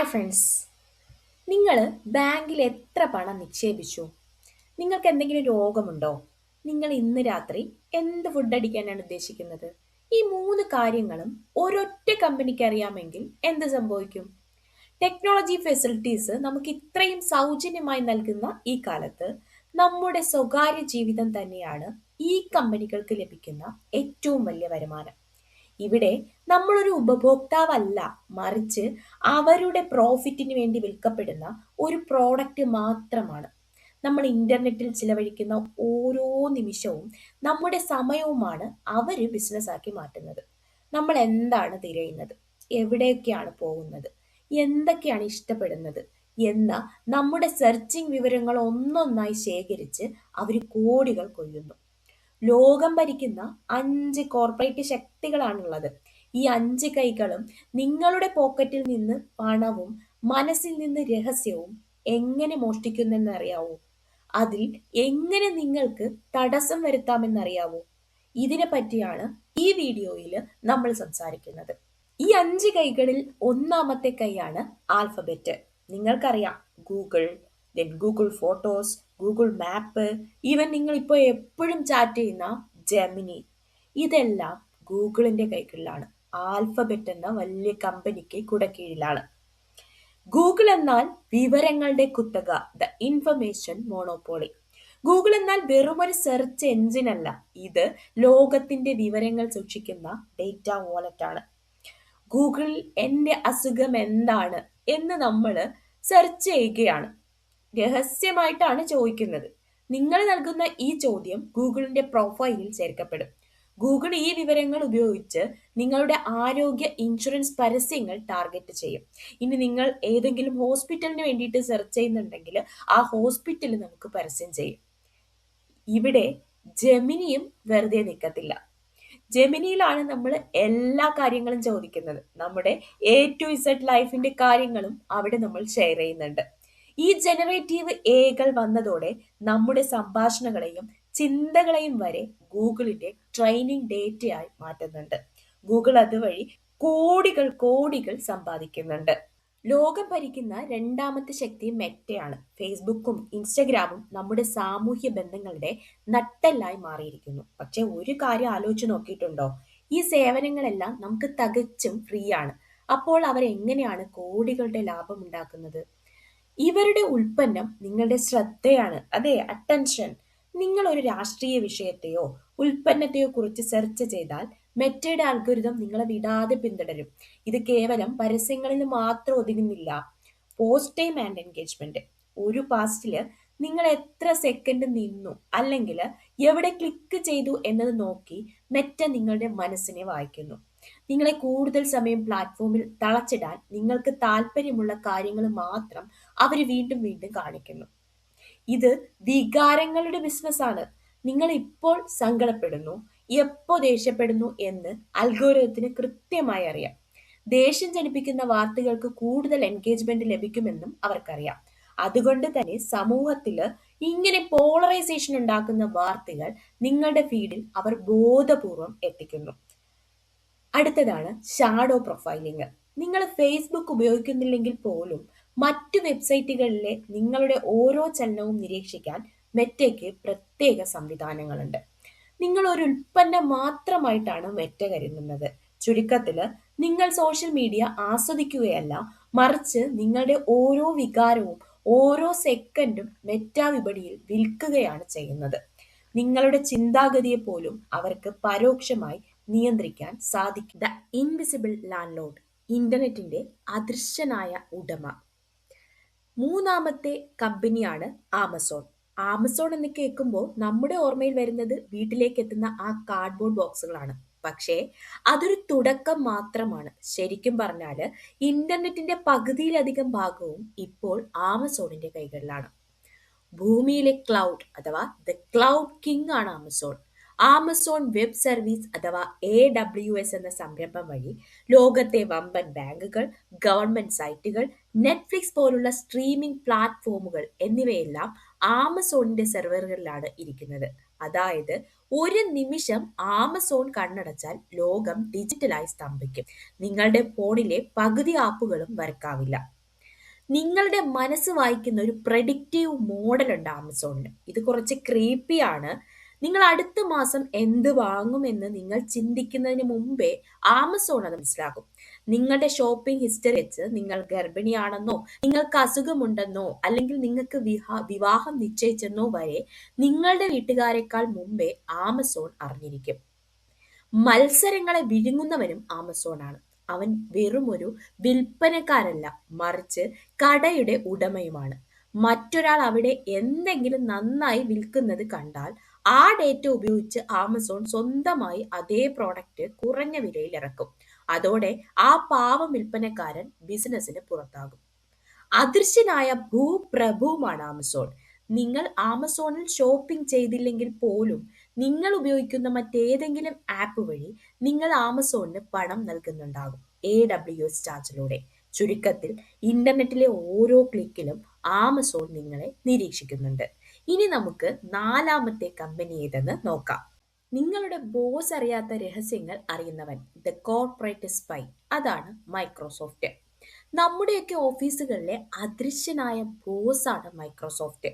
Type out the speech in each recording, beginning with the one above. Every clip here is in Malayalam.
ഹായ് ഫ്രണ്ട്സ്, നിങ്ങൾ ബാങ്കിൽ എത്ര പണം നിക്ഷേപിച്ചു? നിങ്ങൾക്ക് എന്തെങ്കിലും രോഗമുണ്ടോ? നിങ്ങൾ ഇന്ന് രാത്രി എന്ത് ഫുഡ് അടിക്കാനാണ് ഉദ്ദേശിക്കുന്നത്? ഈ മൂന്ന് കാര്യങ്ങളും ഒരൊറ്റ കമ്പനിക്ക് അറിയാമെങ്കിൽ എന്ത് സംഭവിക്കും? ടെക്നോളജി ഫെസിലിറ്റീസ് നമുക്ക് ഇത്രയും സൗജന്യമായി നൽകുന്ന ഈ കാലത്ത് നമ്മുടെ സ്വകാര്യ ജീവിതം തന്നെയാണ് ഈ കമ്പനികൾക്ക് ലഭിക്കുന്ന ഏറ്റവും വലിയ വരുമാനം. ഇവിടെ നമ്മളൊരു ഉപഭോക്താവല്ല, മറിച്ച് അവരുടെ പ്രോഫിറ്റിന് വേണ്ടി വിൽക്കപ്പെടുന്ന ഒരു പ്രോഡക്റ്റ് മാത്രമാണ്. നമ്മൾ ഇന്റർനെറ്റിൽ ചിലവഴിക്കുന്ന ഓരോ നിമിഷവും നമ്മുടെ സമയവുമാണ് അവർ ബിസിനസ്സാക്കി മാറ്റുന്നത്. നമ്മൾ എന്താണ് തിരയുന്നത്, എവിടെയൊക്കെയാണ് പോകുന്നത്, എന്തൊക്കെയാണ് ഇഷ്ടപ്പെടുന്നത് എന്ന നമ്മുടെ സെർച്ചിങ് വിവരങ്ങൾ ഒന്നൊന്നായി ശേഖരിച്ച് അവർ കോടികൾ കൊയ്യുന്നു. ലോകം ഭരിക്കുന്ന 5 കോർപ്പറേറ്റ് ശക്തികളാണുള്ളത്. ഈ 5 കൈകളും നിങ്ങളുടെ പോക്കറ്റിൽ നിന്ന് പണവും മനസ്സിൽ നിന്ന് രഹസ്യവും എങ്ങനെ മോഷ്ടിക്കുന്നെന്നറിയാവോ? അതിൽ എങ്ങനെ നിങ്ങൾക്ക് തടസ്സം വരുത്താമെന്നറിയാവോ? ഇതിനെ പറ്റിയാണ് ഈ വീഡിയോയിൽ നമ്മൾ സംസാരിക്കുന്നത്. ഈ 5 കൈകളിൽ ഒന്നാമത്തെ കൈയാണ് ആൽഫബറ്റ്. നിങ്ങൾക്കറിയാം, Google, Google photos, Google map, even നിങ്ങൾ ഇപ്പോൾ എപ്പോഴും ചാറ്റ് ചെയ്യുന്ന ജെമിനി, ഇതെല്ലാം ഗൂഗിളിന്റെ കൈകളിലാണ്. ആൽഫബറ്റ് എന്ന വലിയ കമ്പനിക്ക് കുടക്കീഴിലാണ്. ഗൂഗിൾ എന്നാൽ വിവരങ്ങളുടെ കുത്തക, ദ ഇൻഫർമേഷൻ മോണോപോളി. ഗൂഗിൾ എന്നാൽ വെറുമൊരു സെർച്ച് എഞ്ചിൻ അല്ല, ഇത് ലോകത്തിന്റെ വിവരങ്ങൾ സൂക്ഷിക്കുന്ന ഡേറ്റ വാലറ്റ് ആണ്. ഗൂഗിളിൽ എൻ്റെ അസുഖം എന്താണ് എന്ന് നമ്മൾ സെർച്ച് ചെയ്യുകയാണ്. രഹസ്യമായിട്ടാണ് ചോദിക്കുന്നത്. നിങ്ങൾ നൽകുന്ന ഈ ചോദ്യം ഗൂഗിളിന്റെ പ്രൊഫൈലിൽ ചേർക്കപ്പെടും. ഗൂഗിൾ ഈ വിവരങ്ങൾ ഉപയോഗിച്ച് നിങ്ങളുടെ ആരോഗ്യ ഇൻഷുറൻസ് പരസ്യങ്ങൾ ടാർഗറ്റ് ചെയ്യും. ഇനി നിങ്ങൾ ഏതെങ്കിലും ഹോസ്പിറ്റലിന് വേണ്ടിയിട്ട് സെർച്ച് ചെയ്യുന്നുണ്ടെങ്കിൽ ആ ഹോസ്പിറ്റൽ നമുക്ക് പരസ്യം ചെയ്യും. ഇവിടെ ജെമിനിയും വെറുതെ നിൽക്കത്തില്ല. ജെമിനിയിലാണ് നമ്മൾ എല്ലാ കാര്യങ്ങളും ചോദിക്കുന്നത്. നമ്മുടെ A to Z ലൈഫിന്റെ കാര്യങ്ങളും അവിടെ നമ്മൾ ഷെയർ ചെയ്യുന്നുണ്ട്. ഈ ജനറേറ്റീവ് എകൾ വന്നതോടെ നമ്മുടെ സംഭാഷണങ്ങളെയും ചിന്തകളെയും വരെ ഗൂഗിളിന്റെ ട്രെയിനിങ് ഡേറ്റയായി മാറ്റുന്നുണ്ട്. ഗൂഗിൾ അതുവഴി കോടികൾ കോടികൾ സമ്പാദിക്കുന്നുണ്ട്. ലോകം ഭരിക്കുന്ന രണ്ടാമത്തെ ശക്തി മെറ്റയാണ്. ഫേസ്ബുക്കും ഇൻസ്റ്റഗ്രാമും നമ്മുടെ സാമൂഹ്യ ബന്ധങ്ങളുടെ നട്ടെല്ലായി മാറിയിരിക്കുന്നു. പക്ഷെ ഒരു കാര്യം ആലോചിച്ച് നോക്കിയിട്ടുണ്ടോ? ഈ സേവനങ്ങളെല്ലാം നമുക്ക് തികച്ചും ഫ്രീ ആണ്. അപ്പോൾ അവരെങ്ങനെയാണ് കോടികളുടെ ലാഭം ഉണ്ടാക്കുന്നത്? ഇവരുടെ ഉൽപ്പന്നം നിങ്ങളുടെ ശ്രദ്ധയാണ്, അതെ, അറ്റൻഷൻ. നിങ്ങൾ ഒരു രാഷ്ട്രീയ വിഷയത്തെയോ ഉൽപ്പന്നത്തെയോ കുറിച്ച് സെർച്ച് ചെയ്താൽ മെറ്റയുടെ അൽഗോരിതം നിങ്ങളെ വിടാതെ പിന്തുടരും. ഇത് കേവലം പരസ്യങ്ങളിൽ മാത്രം ഒതുങ്ങുന്നില്ല. Post time and engagement. ഒരു പോസ്റ്റില് നിങ്ങൾ എത്ര സെക്കൻഡ് നിന്നു, അല്ലെങ്കിൽ എവിടെ ക്ലിക്ക് ചെയ്തു എന്നത് നോക്കി മെറ്റ നിങ്ങളുടെ മനസ്സിനെ വായിക്കുന്നു. നിങ്ങളെ കൂടുതൽ സമയം പ്ലാറ്റ്ഫോമിൽ തളച്ചിടാൻ നിങ്ങൾക്ക് താല്പര്യമുള്ള കാര്യങ്ങൾ മാത്രം അവർ വീണ്ടും വീണ്ടും കാണിക്കുന്നു. ഇത് വികാരങ്ങളുടെ ബിസിനസ്സാണ്. നിങ്ങൾ ഇപ്പോൾ സങ്കടപ്പെടുന്നു, എപ്പോ ദേഷ്യപ്പെടുന്നു എന്ന് അൽഗോരിതത്തിന് കൃത്യമായി അറിയാം. ദേഷ്യം ജനിപ്പിക്കുന്ന വാർത്തകൾക്ക് കൂടുതൽ എൻഗേജ്മെന്റ് ലഭിക്കുമെന്നും അവർക്കറിയാം. അതുകൊണ്ട് തന്നെ സമൂഹത്തില് ഇങ്ങനെ പോളറൈസേഷൻ ഉണ്ടാക്കുന്ന വാർത്തകൾ നിങ്ങളുടെ ഫീഡിൽ അവർ ബോധപൂർവം എത്തിക്കുന്നു. അടുത്തതാണ് ഷാഡോ പ്രൊഫൈലിംഗ്. നിങ്ങൾ ഫേസ്ബുക്ക് ഉപയോഗിക്കുന്നില്ലെങ്കിൽ പോലും മറ്റു വെബ്സൈറ്റുകളിലെ നിങ്ങളുടെ ഓരോ ചലനവും നിരീക്ഷിക്കാൻ മെറ്റയ്ക്ക് പ്രത്യേക സംവിധാനങ്ങളുണ്ട്. നിങ്ങൾ ഒരു ഉൽപ്പന്നം മാത്രമായിട്ടാണ് മെറ്റ കരുതുന്നത്. ചുരുക്കത്തില്, നിങ്ങൾ സോഷ്യൽ മീഡിയ ആസ്വദിക്കുകയല്ല, മറിച്ച് നിങ്ങളുടെ ഓരോ വികാരവും ഓരോ സെക്കൻഡും മെറ്റാ വിപണിയിൽ വിൽക്കുകയാണ് ചെയ്യുന്നത്. നിങ്ങളുടെ ചിന്താഗതിയെ പോലും അവർക്ക് പരോക്ഷമായി നിയന്ത്രിക്കാൻ സാധിക്കും. ദ ഇൻവിസിബിൾ ലാൻഡ് ലോഡ്, ഇന്റർനെറ്റിന്റെ അദൃശ്യനായ ഉടമ. മൂന്നാമത്തെ കമ്പനിയാണ് ആമസോൺ. ആമസോൺ എന്ന് കേൾക്കുമ്പോൾ നമ്മുടെ ഓർമ്മയിൽ വരുന്നത് വീട്ടിലേക്ക് എത്തുന്ന ആ കാർഡ്ബോർഡ് ബോക്സുകളാണ്. പക്ഷേ അതൊരു തുടക്കം മാത്രമാണ്. ശരിക്കും പറഞ്ഞാല് ഇന്റർനെറ്റിന്റെ പകുതിയിലധികം ഭാഗവും ഇപ്പോൾ ആമസോണിന്റെ കൈകളിലാണ്. ഭൂമിയിലെ ക്ലൗഡ് അഥവാ ദ ക്ലൗഡ് കിങ് ആണ് ആമസോൺ. ആമസോൺ വെബ് സർവീസ് അഥവാ AWS എന്ന സംരംഭം വഴി ലോകത്തെ വമ്പൻ ബാങ്കുകൾ, ഗവൺമെന്റ് സൈറ്റുകൾ, നെറ്റ്ഫ്ലിക്സ് പോലുള്ള സ്ട്രീമിംഗ് പ്ലാറ്റ്ഫോമുകൾ എന്നിവയെല്ലാം ആമസോണിന്റെ സെർവറുകളിലാണ് ഇരിക്കുന്നത്. അതായത് ഒരു നിമിഷം ആമസോൺ കണ്ണടച്ചാൽ ലോകം ഡിജിറ്റലായി സ്തംഭിക്കും. നിങ്ങളുടെ ഫോണിലെ പകുതി ആപ്പുകളും വർക്കാവില്ല. നിങ്ങളുടെ മനസ്സ് വായിക്കുന്ന ഒരു പ്രഡിക്റ്റീവ് മോഡൽ ഉണ്ട് ആമസോണിന്. ഇത് കുറച്ച് ക്രീപ്പിയാണ്. നിങ്ങൾ അടുത്ത മാസം എന്ത് വാങ്ങുമെന്ന് നിങ്ങൾ ചിന്തിക്കുന്നതിന് മുമ്പേ ആമസോൺ അത് മനസ്സിലാക്കും. നിങ്ങളുടെ ഷോപ്പിംഗ് ഹിസ്റ്ററി വെച്ച് നിങ്ങൾ ഗർഭിണിയാണെന്നോ നിങ്ങൾക്ക് അസുഖമുണ്ടെന്നോ അല്ലെങ്കിൽ നിങ്ങൾക്ക് വിവാഹം നിശ്ചയിച്ചെന്നോ വരെ നിങ്ങളുടെ വീട്ടുകാരെക്കാൾ മുമ്പേ ആമസോൺ അറിഞ്ഞിരിക്കും. മത്സരങ്ങളെ വിഴുങ്ങുന്നവനും ആമസോണാണ്. അവൻ വെറുമൊരു വിൽപ്പനക്കാരല്ല, മറിച്ച് കടയുടെ ഉടമയുമാണ്. മറ്റൊരാൾ അവിടെ എന്തെങ്കിലും നന്നായി വിൽക്കുന്നത് കണ്ടാൽ ആ ഡേറ്റ ഉപയോഗിച്ച് ആമസോൺ സ്വന്തമായി അതേ പ്രോഡക്റ്റ് കുറഞ്ഞ വിലയിൽ ഇറക്കും. അതോടെ ആ പാവം വിൽപ്പനക്കാരൻ ബിസിനസ്സിന് പുറത്താകും. അദൃശ്യനായ ഭൂപ്രഭുവുമാണ് ആമസോൺ. നിങ്ങൾ ആമസോണിൽ ഷോപ്പിംഗ് ചെയ്തില്ലെങ്കിൽ പോലും നിങ്ങൾ ഉപയോഗിക്കുന്ന മറ്റേതെങ്കിലും ആപ്പ് വഴി നിങ്ങൾ ആമസോണിന് പണം നൽകുന്നുണ്ടാകും, AWS ചാർജിലൂടെ. ചുരുക്കത്തിൽ ഇന്റർനെറ്റിലെ ഓരോ ക്ലിക്കിലും ആമസോൺ നിങ്ങളെ നിരീക്ഷിക്കുന്നുണ്ട്. ഇനി നമുക്ക് നാലാമത്തെ കമ്പനി ഏതെന്ന് നോക്കാം. നിങ്ങളുടെ ബോസ് അറിയാത്ത രഹസ്യങ്ങൾ അറിയുന്നവൻ, ദ കോർപ്പറേറ്റ് സ്പൈ, അതാണ് മൈക്രോസോഫ്റ്റ്. നമ്മുടെയൊക്കെ ഓഫീസുകളിലെ അദൃശ്യനായ ബോസാണ് മൈക്രോസോഫ്റ്റ്.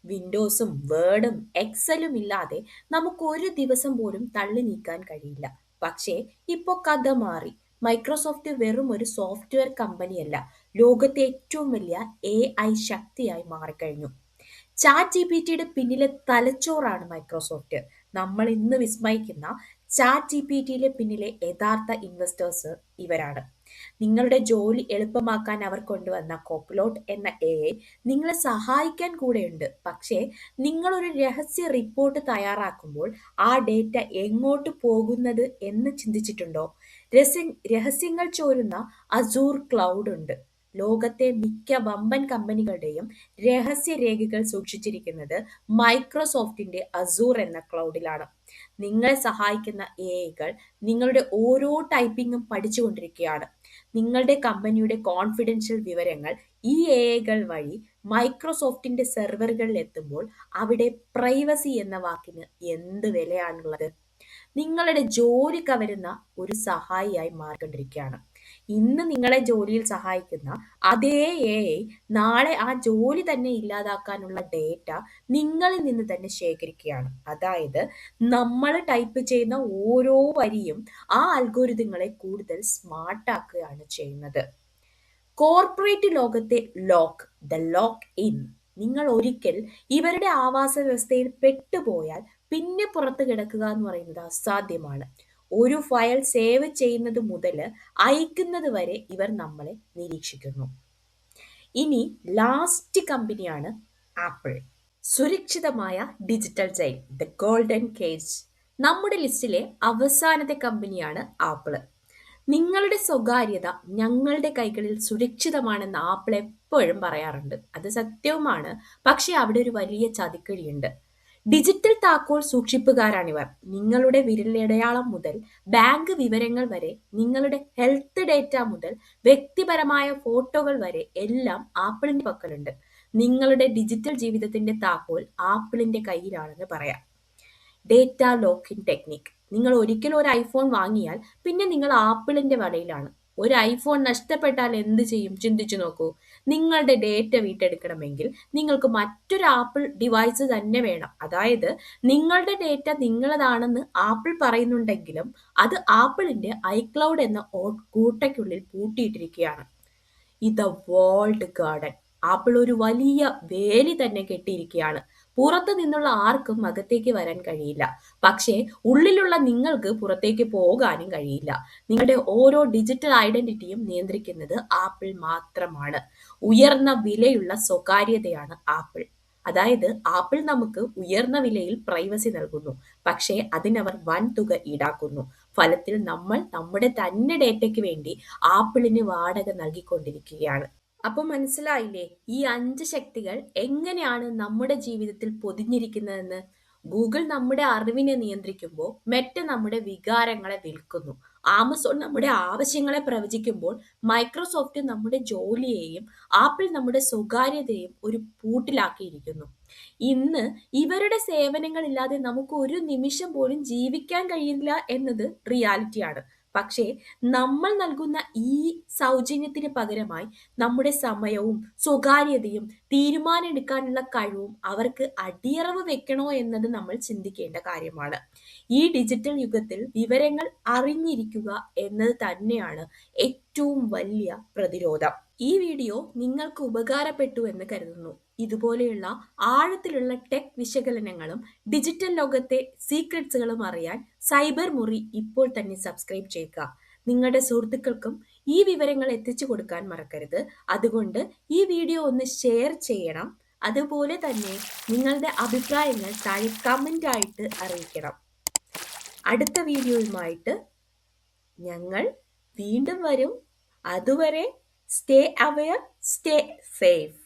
വിൻഡോസും വേർഡും എക്സലും ഇല്ലാതെ നമുക്ക് ഒരു ദിവസം പോലും തള്ളി നീക്കാൻ കഴിയില്ല. പക്ഷേ ഇപ്പോൾ കഥ മാറി. മൈക്രോസോഫ്റ്റ് വെറും ഒരു സോഫ്റ്റ്വെയർ കമ്പനിയല്ല, ലോകത്തെ ഏറ്റവും വലിയ AI ശക്തിയായി മാറിക്കഴിഞ്ഞു. ചാറ്റ് ജിപിടിയുടെ പിന്നിലെ തലച്ചോറാണ് മൈക്രോസോഫ്റ്റ്. നമ്മൾ ഇന്ന് വിസ്മയിക്കുന്ന ചാറ്റ് ജിപിടിയിലെ പിന്നിലെ യഥാർത്ഥ ഇൻവെസ്റ്റേഴ്സ് ഇവരാണ്. നിങ്ങളുടെ ജോലി എളുപ്പമാക്കാൻ അവർ കൊണ്ടുവന്ന കോപ്പിലോട്ട് എന്ന AI നിങ്ങളെ സഹായിക്കാൻ കൂടെയുണ്ട്. പക്ഷേ നിങ്ങൾ ഒരു രഹസ്യ റിപ്പോർട്ട് തയ്യാറാക്കുമ്പോൾ ആ ഡേറ്റ എങ്ങോട്ട് പോകുന്നത് എന്ന് ചിന്തിച്ചിട്ടുണ്ടോ? രഹസ്യങ്ങൾ ചോരുന്ന അസൂർ ക്ലൗഡ് ഉണ്ട്. ലോകത്തെ മിക്ക വമ്പൻ കമ്പനികളുടെയും രഹസ്യ രേഖകൾ സൂക്ഷിച്ചിരിക്കുന്നത് മൈക്രോസോഫ്റ്റിന്റെ അസൂർ എന്ന ക്ലൗഡിലാണ്. നിങ്ങളെ സഹായിക്കുന്ന AI നിങ്ങളുടെ ഓരോ ടൈപ്പിംഗും പഠിച്ചുകൊണ്ടിരിക്കുകയാണ്. നിങ്ങളുടെ കമ്പനിയുടെ കോൺഫിഡൻഷ്യൽ വിവരങ്ങൾ ഈ AI വഴി മൈക്രോസോഫ്റ്റിന്റെ സെർവറുകളിൽ എത്തുമ്പോൾ അവിടെ പ്രൈവസി എന്ന വാക്കിന് എന്ത് വിലയാണുള്ളത്? നിങ്ങളുടെ ജോലി കവരുന്ന ഒരു സഹായിയായി മാറിക്കൊണ്ടിരിക്കുകയാണ്. ഇന്ന് നിങ്ങളെ ജോലിയിൽ സഹായിക്കുന്ന അതേ AI നാളെ ആ ജോലി തന്നെ ഇല്ലാതാക്കാനുള്ള ഡേറ്റ നിങ്ങളിൽ നിന്ന് തന്നെ ശേഖരിക്കുകയാണ്. അതായത് നമ്മൾ ടൈപ്പ് ചെയ്യുന്ന ഓരോ വരിയും ആ അൽഗോരിതങ്ങളെ കൂടുതൽ സ്മാർട്ടാക്കുകയാണ് ചെയ്യുന്നത്. കോർപ്പറേറ്റ് ലോകത്തെ ലോക്ക്, ദ ലോക്ക് ഇൻ. നിങ്ങൾ ഒരിക്കൽ ഇവരുടെ ആവാസ വ്യവസ്ഥയിൽ പെട്ടുപോയാൽ പിന്നെ പുറത്ത് കിടക്കുക എന്ന് പറയുന്നത് അസാധ്യമാണ്. ഒരു ഫയൽ സേവ് ചെയ്യുന്നത് മുതൽ അയക്കുന്നത് വരെ ഇവർ നമ്മളെ നിരീക്ഷിക്കുന്നു. ഇനി ലാസ്റ്റ് കമ്പനിയാണ് ആപ്പിൾ. സുരക്ഷിതമായ digital jail, the golden cage. നമ്മുടെ ലിസ്റ്റിലെ അവസാനത്തെ കമ്പനിയാണ് ആപ്പിള്. നിങ്ങളുടെ സ്വകാര്യത ഞങ്ങളുടെ കൈകളിൽ സുരക്ഷിതമാണെന്ന് ആപ്പിൾ എപ്പോഴും പറയാറുണ്ട്. അത് സത്യവുമാണ്. പക്ഷെ അവിടെ ഒരു വലിയ ചതിക്കുഴിയുണ്ട്. ഡിജിറ്റൽ താക്കോൽ സൂക്ഷിപ്പുകാരാണിവർ. നിങ്ങളുടെ വിരലടയാളം മുതൽ ബാങ്ക് വിവരങ്ങൾ വരെ, നിങ്ങളുടെ ഹെൽത്ത് ഡേറ്റ മുതൽ വ്യക്തിപരമായ ഫോട്ടോകൾ വരെ എല്ലാം ആപ്പിളിന്റെ പക്കലുണ്ട്. നിങ്ങളുടെ ഡിജിറ്റൽ ജീവിതത്തിന്റെ താക്കോൽ ആപ്പിളിന്റെ കയ്യിലാണെന്ന് പറയാം. Data locking technique. നിങ്ങൾ ഒരിക്കൽ ഒരു ഐഫോൺ വാങ്ങിയാൽ പിന്നെ നിങ്ങൾ ആപ്പിളിന്റെ വലയിലാണ്. ഒരു ഐഫോൺ നഷ്ടപ്പെട്ടാൽ എന്ത് ചെയ്യും? ചിന്തിച്ചു നോക്കൂ. നിങ്ങളുടെ ഡേറ്റ വീട്ടെടുക്കണമെങ്കിൽ നിങ്ങൾക്ക് മറ്റൊരു ആപ്പിൾ ഡിവൈസ് തന്നെ വേണം. അതായത് നിങ്ങളുടെ ഡേറ്റ നിങ്ങളതാണെന്ന് ആപ്പിൾ പറയുന്നുണ്ടെങ്കിലും അത് ആപ്പിളിന്റെ ഐക്ലൗഡ് എന്ന കൂട്ടയ്ക്കുള്ളിൽ പൂട്ടിയിട്ടിരിക്കുകയാണ്. ഇത് വേൾഡ് ഗാർഡൻ. ആപ്പിൾ ഒരു വലിയ വേലി തന്നെ കെട്ടിയിരിക്കുകയാണ്. പുറത്തു നിന്നുള്ള ആർക്കും അകത്തേക്ക് വരാൻ കഴിയില്ല. പക്ഷേ ഉള്ളിലുള്ള നിങ്ങൾക്ക് പുറത്തേക്ക് പോകാനും കഴിയില്ല. നിങ്ങളുടെ ഓരോ ഡിജിറ്റൽ ഐഡന്റിറ്റിയും നിയന്ത്രിക്കുന്നത് ആപ്പിൾ മാത്രമാണ്. ഉയർന്ന വിലയുള്ള സ്വകാര്യതയാണ് ആപ്പിൾ. അതായത് ആപ്പിൾ നമുക്ക് ഉയർന്ന വിലയിൽ പ്രൈവസി നൽകുന്നു, പക്ഷേ അതിനവർ വൻതുക ഈടാക്കുന്നു. ഫലത്തിൽ നമ്മൾ നമ്മുടെ തന്നെ ഡേറ്റയ്ക്ക് വേണ്ടി ആപ്പിളിന് വാടക നൽകിക്കൊണ്ടിരിക്കുകയാണ്. അപ്പൊ മനസ്സിലായില്ലേ ഈ 5 ശക്തികൾ എങ്ങനെയാണ് നമ്മുടെ ജീവിതത്തിൽ പൊതിഞ്ഞിരിക്കുന്നതെന്ന്? ഗൂഗിൾ നമ്മുടെ അറിവിനെ നിയന്ത്രിക്കുമ്പോൾ മെറ്റ നമ്മുടെ വികാരങ്ങളെ വിൽക്കുന്നു. ആമസോൺ നമ്മുടെ ആവശ്യങ്ങളെ പ്രവചിക്കുമ്പോൾ മൈക്രോസോഫ്റ്റ് നമ്മുടെ ജോലിയെയും ആപ്പിൾ നമ്മുടെ സ്വകാര്യതയെയും ഒരു പൂട്ടിലാക്കിയിരിക്കുന്നു. ഇന്ന് ഇവരുടെ സേവനങ്ങളില്ലാതെ നമുക്ക് ഒരു നിമിഷം പോലും ജീവിക്കാൻ കഴിയില്ല എന്നത് റിയാലിറ്റിയാണ്. പക്ഷേ നമ്മൾ നൽകുന്ന ഈ സൗജന്യത്തിന് പകരമായി നമ്മുടെ സമയവും സ്വകാര്യതയും തീരുമാനമെടുക്കാനുള്ള കഴിവും അവർക്ക് അടിയറവ് വെക്കണോ എന്നത് നമ്മൾ ചിന്തിക്കേണ്ട കാര്യമാണ്. ഈ ഡിജിറ്റൽ യുഗത്തിൽ വിവരങ്ങൾ അറിഞ്ഞിരിക്കുക എന്നത് തന്നെയാണ് ഏറ്റവും വലിയ പ്രതിരോധം. ഈ വീഡിയോ നിങ്ങൾക്ക് ഉപകാരപ്പെട്ടു എന്ന് കരുതുന്നു. ഇതുപോലെയുള്ള ആഴത്തിലുള്ള ടെക് വിശകലനങ്ങളും ഡിജിറ്റൽ ലോകത്തെ സീക്രട്സുകളും അറിയാൻ സൈബർ മുറി ഇപ്പോൾ തന്നെ സബ്സ്ക്രൈബ് ചെയ്യുക. നിങ്ങളുടെ സുഹൃത്തുക്കൾക്കും ഈ വിവരങ്ങൾ എത്തിച്ചു കൊടുക്കാൻ മറക്കരുത്. അതുകൊണ്ട് ഈ വീഡിയോ ഒന്ന് ഷെയർ ചെയ്യണം. അതുപോലെ തന്നെ നിങ്ങളുടെ അഭിപ്രായങ്ങൾ താഴെ കമൻ്റ് ആയിട്ട് അറിയിക്കണം. അടുത്ത വീഡിയോയുമായിട്ട് ഞങ്ങൾ വീണ്ടും വരും. അതുവരെ സ്റ്റേ അവെയർ, സ്റ്റേ സേഫ്.